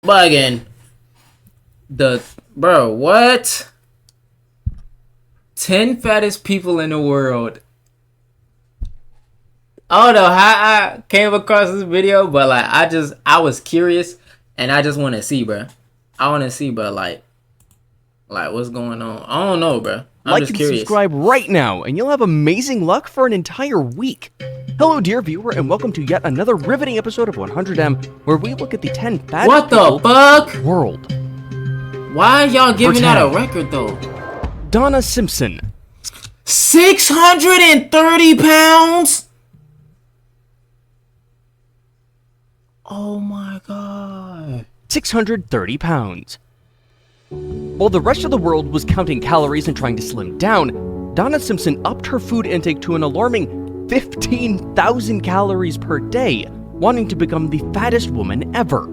But again, what? 10 fattest people in the world. I don't know how I came across this video, but like I was curious and I just want to see, bro. I want to see, bro, like what's going on. I don't know, bro. I'm just curious. Subscribe right now and you'll have amazing luck for an entire week. Hello dear viewer, and welcome to yet another riveting episode of 100M, where we look at the 10 fattest people fuck? in the world. Why are y'all giving out a record though? Donna Simpson. 630 pounds? Oh my god. 630 pounds. While the rest of the world was counting calories and trying to slim down, Donna Simpson upped her food intake to an alarming 15,000 calories per day, wanting to become the fattest woman ever.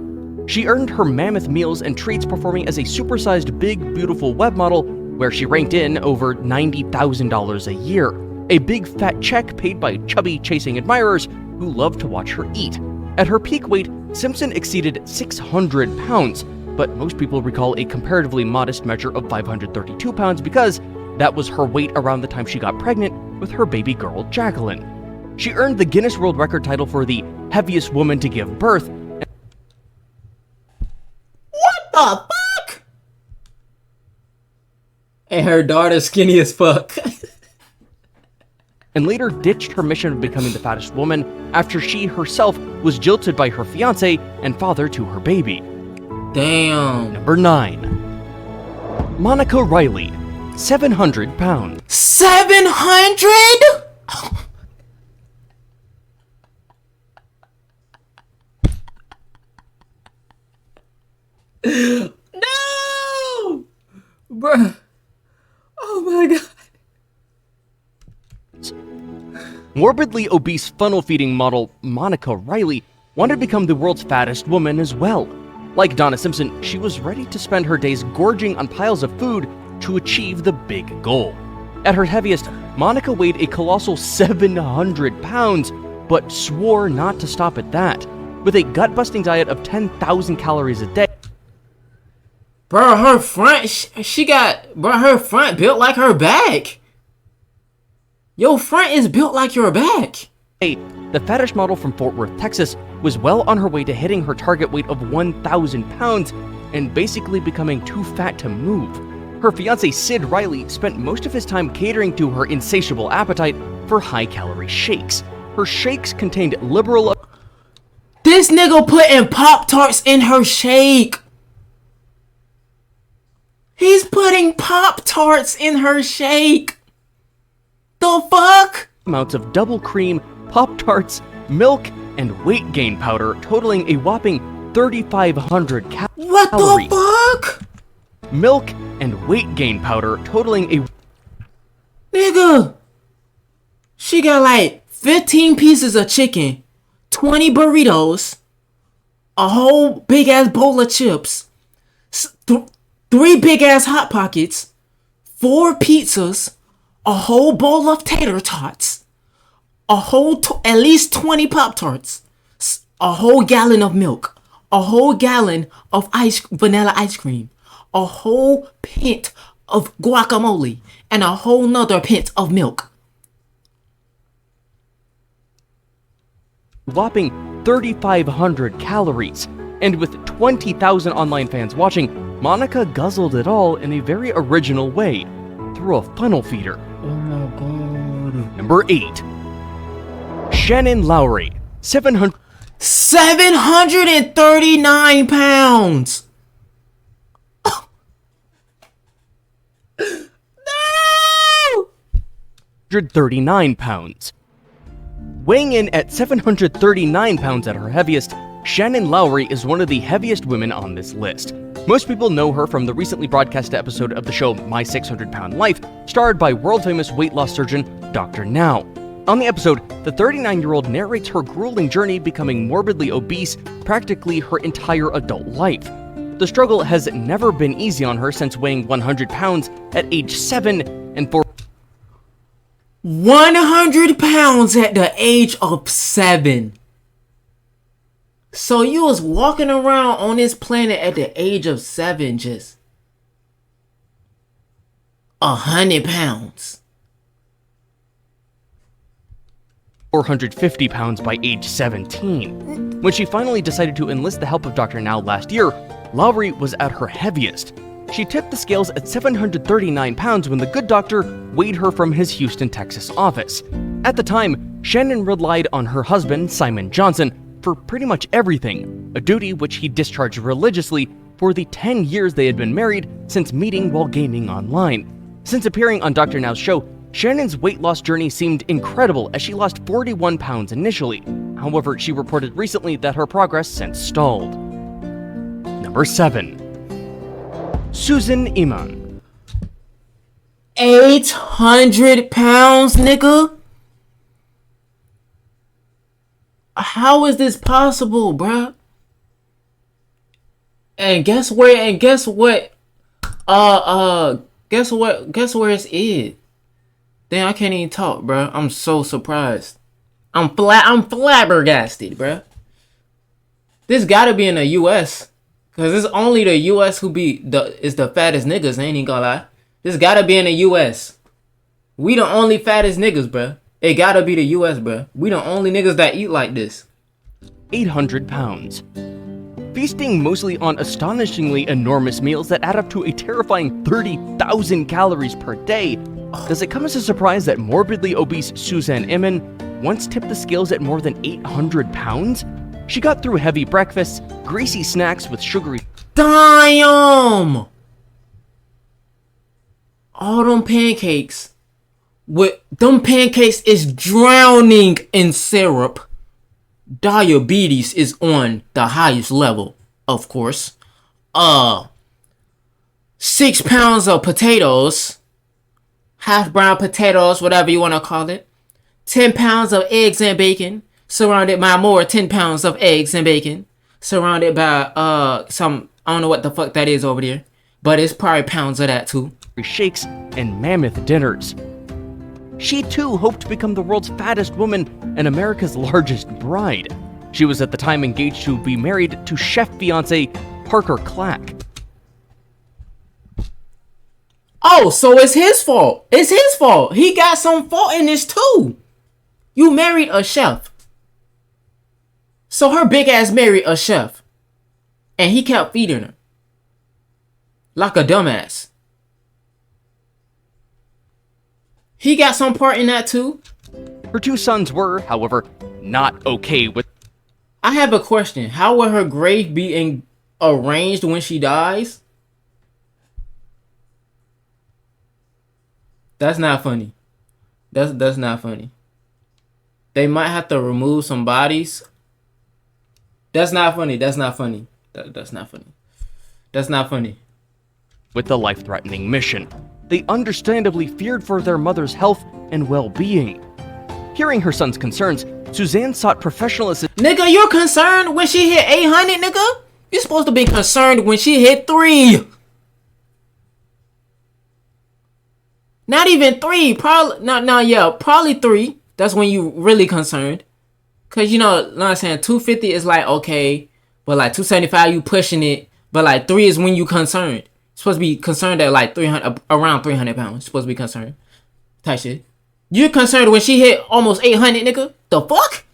She earned her mammoth meals and treats performing as a supersized big beautiful web model, where she ranked in over $90,000 a year, a big fat check paid by chubby chasing admirers who love to watch her eat. At her peak weight, Simpson exceeded 600 pounds, but most people recall a comparatively modest measure of 532 pounds because that was her weight around the time she got pregnant with her baby girl, Jacqueline. She earned the Guinness World Record title for the heaviest woman to give birth. What the fuck? And her daughter skinny as fuck. And later ditched her mission of becoming the fattest woman after she herself was jilted by her fiancé and father to her baby. Damn. Number 9. Monica Riley, 700 pounds. 700? No! Bruh. Oh my god. Morbidly obese funnel-feeding model Monica Riley wanted to become the world's fattest woman as well. Like Donna Simpson, she was ready to spend her days gorging on piles of food to achieve the big goal. At her heaviest, Monica weighed a colossal 700 pounds, but swore not to stop at that. With a gut-busting diet of 10,000 calories a day. Bro, her front, her front built like her back. Your front is built like your back. The fattish model from Fort Worth, Texas, was well on her way to hitting her target weight of 1,000 pounds and basically becoming too fat to move. Her fiancé Sid Riley spent most of his time catering to her insatiable appetite for high-calorie shakes. Her shakes contained liberal... This nigga putting Pop-Tarts in her shake. He's putting Pop-Tarts in her shake. The fuck? Amounts of double cream, Pop-Tarts, milk, and weight gain powder, totaling a whopping 3,500 calories. What the fuck? Milk and weight gain powder, totaling a... Nigga. She got like 15 pieces of chicken, 20 burritos, a whole big ass bowl of chips, 3 big ass Hot Pockets, 4 pizzas, a whole bowl of tater tots, a whole at least 20 Pop-Tarts, a whole gallon of milk, a whole gallon of vanilla ice cream, a whole pint of guacamole, and a whole nother pint of milk. Whopping 3,500 calories. And with 20,000 online fans watching, Monica guzzled it all in a very original way, through a funnel feeder. Oh my god. Number 8. Shannon Lowry, 739 pounds. No! 139 pounds. Weighing in at 739 pounds at her heaviest, Shannon Lowry is one of the heaviest women on this list. Most people know her from the recently broadcast episode of the show My 600 Pound Life, starred by world-famous weight loss surgeon Dr. Now. On the episode, the 39-year-old narrates her grueling journey becoming morbidly obese practically her entire adult life. The struggle has never been easy on her since weighing 100 pounds at age 7 and for 100 pounds at the age of 7. So you was walking around on this planet at the age of 7, just 100 pounds. 450 pounds by age 17. When she finally decided to enlist the help of Dr. Now last year, Lowry was at her heaviest. She tipped the scales at 739 pounds when the good doctor weighed her from his Houston, Texas office. At the time, Shannon relied on her husband, Simon Johnson, for pretty much everything, a duty which he discharged religiously for the 10 years they had been married since meeting while gaming online. Since appearing on Dr. Now's show, Shannon's weight loss journey seemed incredible as she lost 41 pounds initially. However, she reported recently that her progress since stalled. Number 7. Susan Iman. 800 pounds, nigga? How is this possible, bruh? And guess where? And guess what? Guess where it's. Damn, I can't even talk, bruh. I'm so surprised. I'm flabbergasted, bruh. This gotta be in the U.S. Cause it's only the U.S. who is the fattest niggas. I ain't even gonna lie. This gotta be in the U.S. We the only fattest niggas, bruh. It gotta be the U.S., bruh. We the only niggas that eat like this. 800 pounds. Feasting mostly on astonishingly enormous meals that add up to a terrifying 30,000 calories per day, does it come as a surprise that morbidly obese Suzanne Iman once tipped the scales at more than 800 pounds? She got through heavy breakfasts, greasy snacks with sugary... Damn! All them pancakes. Them pancakes is drowning in syrup. Diabetes is on the highest level, of course. 6 pounds of potatoes. Half brown potatoes, whatever you want to call it. 10 pounds of eggs and bacon. Surrounded by more 10 pounds of eggs and bacon. Surrounded by some, I don't know what the fuck that is over there. But it's probably pounds of that too. Shakes and mammoth dinners. She too hoped to become the world's fattest woman and America's largest bride. She was at the time engaged to be married to chef fiance Parker Clack. Oh, so it's his fault. It's his fault. He got some fault in this too. You married a chef. So her big ass married a chef. And he kept feeding her. Like a dumbass. He got some part in that too. Her 2 sons were, however, not okay with... I have a question. How will her grave be arranged when she dies? That's not funny. That's not funny. They might have to remove some bodies. That's not funny. That's not funny. That's not funny. That's not funny. With the life-threatening mission. They understandably feared for their mother's health and well-being. Hearing her son's concerns, Suzanne sought professional assistance. Nigga, you're concerned when she hit 800, nigga? You're supposed to be concerned when she hit 3. Not even 3. Probably 3. That's when you really concerned. Cause you know what I'm saying, 250 is like okay, but like 275 you pushing it, but like 3 is when you concerned. You're supposed to be concerned at like 300, around 300 pounds. You're supposed to be concerned. Type shit. You're concerned when she hit almost 800, nigga? The fuck?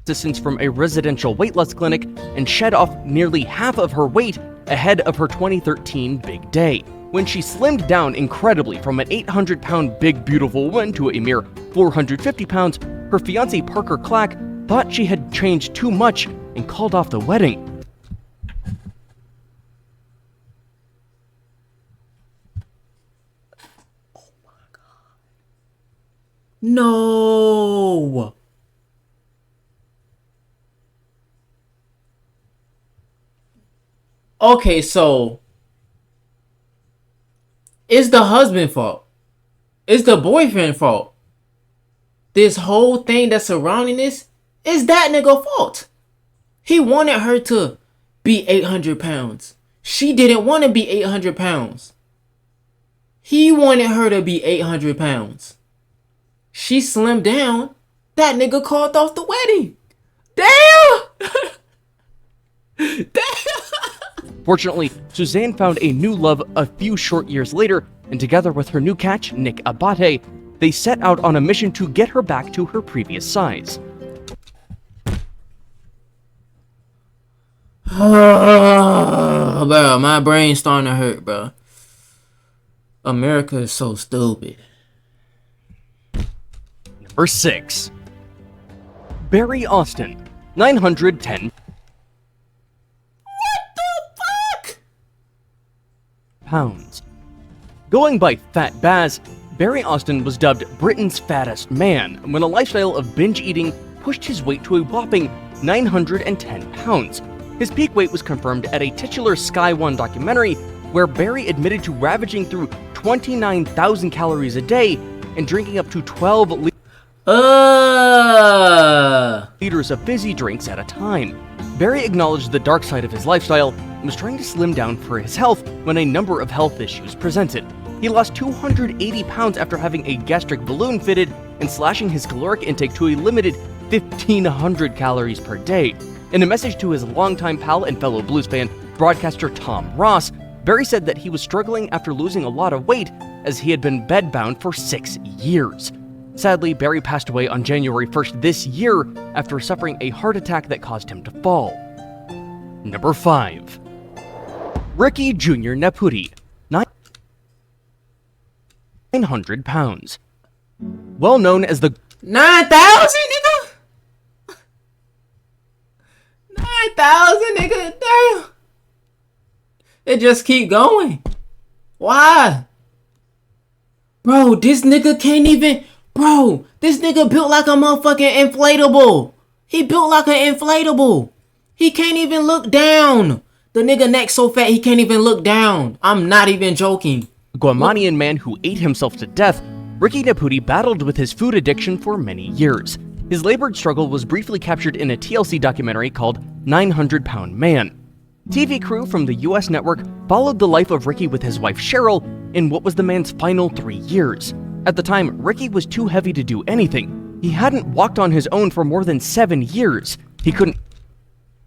Assistance from a residential weight loss clinic and shed off nearly half of her weight ahead of her 2013 big day, when she slimmed down incredibly from an 800-pound big beautiful woman to a mere 450 pounds. Her fiancé Parker Clack thought she had changed too much and called off the wedding. No. Okay, so it's the husband's fault. It's the boyfriend's fault. This whole thing that's surrounding this is that nigga fault. He wanted her to be 800 pounds. She didn't want to be 800 pounds. He wanted her to be 800 pounds. She slimmed down. That nigga called off the wedding. Damn! Fortunately, Suzanne found a new love a few short years later, and together with her new catch, Nick Abate, they set out on a mission to get her back to her previous size. Bro, my brain's starting to hurt, bro. America is so stupid. Number 6. Barry Austin, 910 pounds. Going by Fat Baz, Barry Austin was dubbed Britain's fattest man when a lifestyle of binge eating pushed his weight to a whopping 910 pounds. His peak weight was confirmed at a titular Sky One documentary where Barry admitted to ravaging through 29,000 calories a day and drinking up to 12 liters of fizzy drinks at a time. Barry acknowledged the dark side of his lifestyle and was trying to slim down for his health when a number of health issues presented. He lost 280 pounds after having a gastric balloon fitted and slashing his caloric intake to a limited 1,500 calories per day. In a message to his longtime pal and fellow blues fan, broadcaster Tom Ross, Barry said that he was struggling after losing a lot of weight as he had been bedbound for 6 years. Sadly, Barry passed away on January 1st this year after suffering a heart attack that caused him to fall. Number 5. Ricky Jr Naputi, 900 pounds. Well known as the 9,000, nigga? 9,000, nigga? Damn. It just keep going. Why? Bro, this nigga can't even... Bro, this nigga built like a motherfucking inflatable. He built like an inflatable. He can't even look down. The nigga neck so fat he can't even look down. I'm not even joking. Guamanian man who ate himself to death, Ricky Naputi battled with his food addiction for many years. His labored struggle was briefly captured in a TLC documentary called 900 Pound Man. TV crew from the US network followed the life of Ricky with his wife Cheryl in what was the man's final 3 years. At the time, Ricky was too heavy to do anything. He hadn't walked on his own for more than 7 years. He couldn't...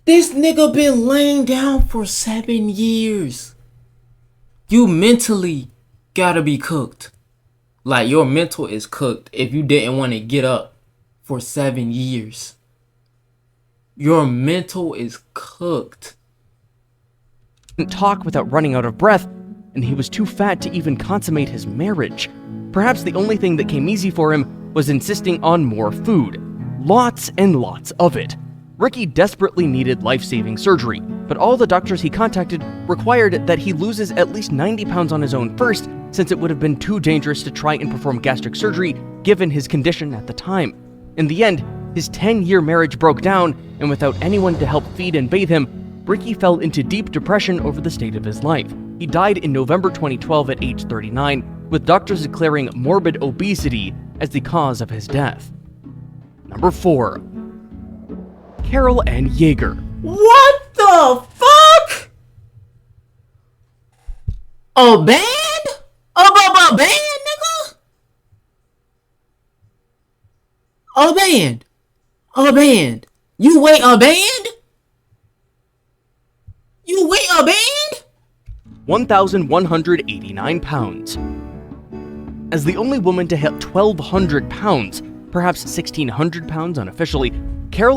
This nigga been laying down for 7 years. You mentally gotta be cooked. Like, your mental is cooked if you didn't want to get up for 7 years. Your mental is cooked. Talk without running out of breath, and he was too fat to even consummate his marriage. Perhaps the only thing that came easy for him was insisting on more food. Lots and lots of it. Ricky desperately needed life-saving surgery, but all the doctors he contacted required that he loses at least 90 pounds on his own first, since it would have been too dangerous to try and perform gastric surgery given his condition at the time. In the end, his 10-year marriage broke down, and without anyone to help feed and bathe him, Ricky fell into deep depression over the state of his life. He died in November 2012 at age 39, with doctors declaring morbid obesity as the cause of his death. Number 4. Ann Jaeger. What the fuck? A band? A band, nigga? A band. A band. You weigh a band? You weigh a band? 1,189 pounds. As the only woman to hit 1,200 pounds, perhaps 1,600 pounds unofficially,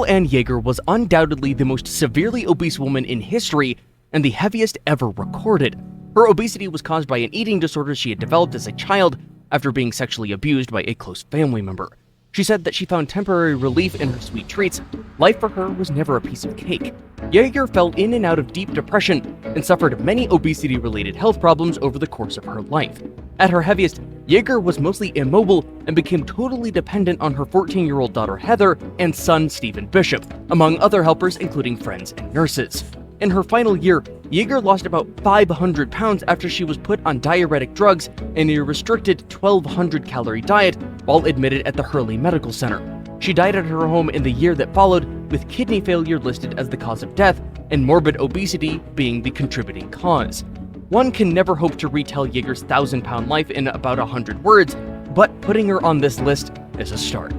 Ann Jaeger was undoubtedly the most severely obese woman in history and the heaviest ever recorded. Her obesity was caused by an eating disorder she had developed as a child after being sexually abused by a close family member. She said that she found temporary relief in her sweet treats. Life for her was never a piece of cake. Jaeger fell in and out of deep depression and suffered many obesity-related health problems over the course of her life. At her heaviest, Jaeger was mostly immobile and became totally dependent on her 14-year-old daughter Heather and son Stephen Bishop, among other helpers including friends and nurses. In her final year, Jaeger lost about 500 pounds after she was put on diuretic drugs and a restricted 1,200-calorie diet while admitted at the Hurley Medical Center. She died at her home in the year that followed, with kidney failure listed as the cause of death and morbid obesity being the contributing cause. One can never hope to retell Jaeger's 1,000-pound life in about 100 words, but putting her on this list is a start.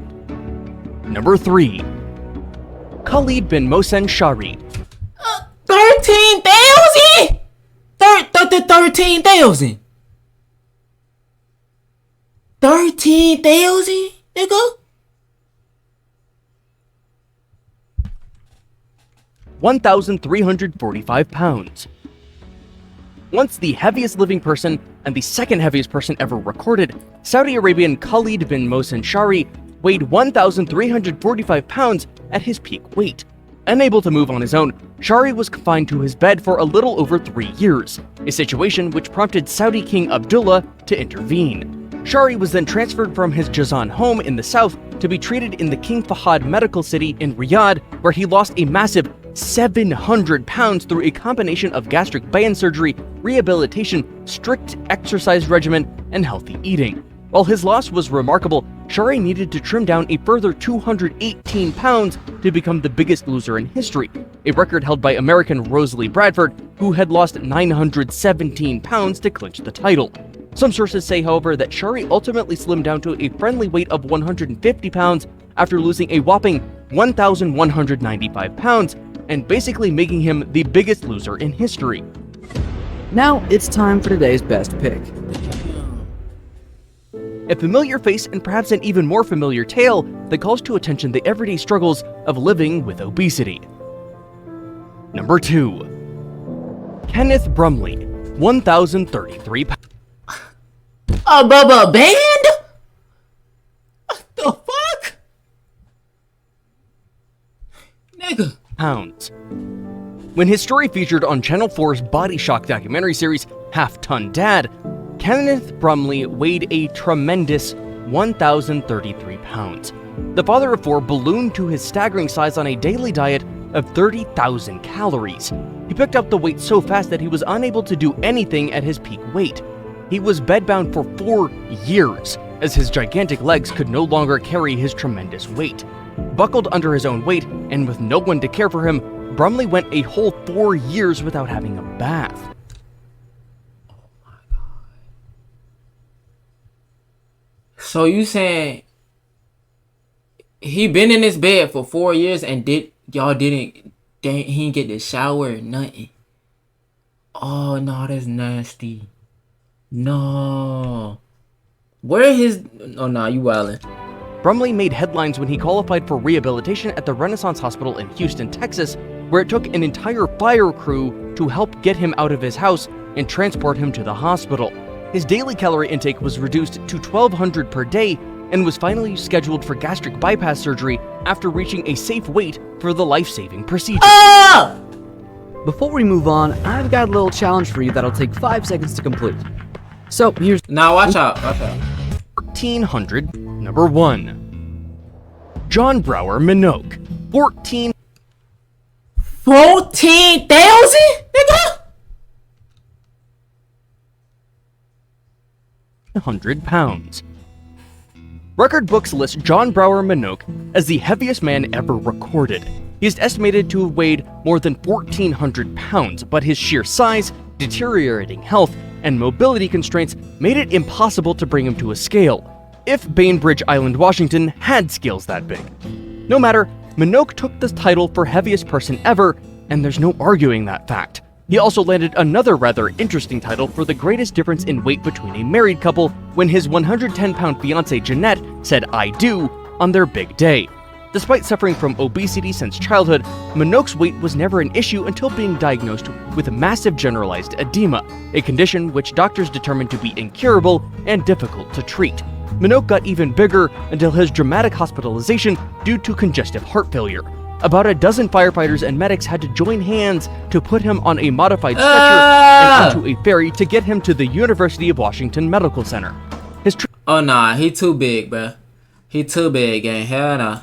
Number 3. Khalid bin Mohsen Shari. 13,000? 13,000. 13,000, nigga? 1,345 pounds. Once the heaviest living person and the second heaviest person ever recorded, Saudi Arabian Khalid bin Mohsen Shari weighed 1,345 pounds at his peak weight. Unable to move on his own, Shari was confined to his bed for a little over 3 years, a situation which prompted Saudi King Abdullah to intervene. Shari was then transferred from his Jazan home in the south to be treated in the King Fahad Medical City in Riyadh, where he lost a massive 700 pounds through a combination of gastric band surgery, rehabilitation, strict exercise regimen, and healthy eating. While his loss was remarkable, Shari needed to trim down a further 218 pounds to become the biggest loser in history, a record held by American Rosalie Bradford, who had lost 917 pounds to clinch the title. Some sources say, however, that Shari ultimately slimmed down to a friendly weight of 150 pounds after losing a whopping 1,195 pounds, and basically making him the biggest loser in history. Now it's time for today's best pick. A familiar face and perhaps an even more familiar tale that calls to attention the everyday struggles of living with obesity. Number 2. Kenneth Brumley, 1,033 pounds. A Bubba Band? What the fuck? Nigga. When his story featured on Channel 4's Body Shock documentary series Half Ton Dad, Kenneth Brumley weighed a tremendous 1,033 pounds. The father of 4 ballooned to his staggering size on a daily diet of 30,000 calories. He picked up the weight so fast that he was unable to do anything at his peak weight. He was bedbound for 4 years, as his gigantic legs could no longer carry his tremendous weight. Buckled under his own weight, and with no one to care for him, Brumley went a whole 4 years without having a bath. So you saying he been in his bed for 4 years and he didn't get the shower or nothing? Oh no, that's nasty. No. Where his... Oh no, you wildin'. Brumley made headlines when he qualified for rehabilitation at the Renaissance Hospital in Houston, Texas, where it took an entire fire crew to help get him out of his house and transport him to the hospital. His daily calorie intake was reduced to 1,200 per day and was finally scheduled for gastric bypass surgery after reaching a safe weight for the life-saving procedure. Ah! Before we move on, I've got a little challenge for you that'll take 5 seconds to complete. So here's... Now watch out, watch out. 1,400. Number 1. John Brower Minogue, 14,000 nigga? pounds. Record books list John Brower Minogue as the heaviest man ever recorded. He is estimated to have weighed more than 1,400 pounds, but his sheer size, deteriorating health, and mobility constraints made it impossible to bring him to a scale, if Bainbridge Island, Washington had scales that big. No matter, Minogue took the title for heaviest person ever, and there's no arguing that fact. He also landed another rather interesting title for the greatest difference in weight between a married couple when his 110-pound fiancée Jeanette said "I do" on their big day. Despite suffering from obesity since childhood, Minogue's weight was never an issue until being diagnosed with massive generalized edema, a condition which doctors determined to be incurable and difficult to treat. Minogue got even bigger until his dramatic hospitalization due to congestive heart failure. About a dozen firefighters and medics had to join hands to put him on a modified stretcher and onto a ferry to get him to the University of Washington Medical Center. Oh nah, he too big, bruh. He too big, gang. Hell nah.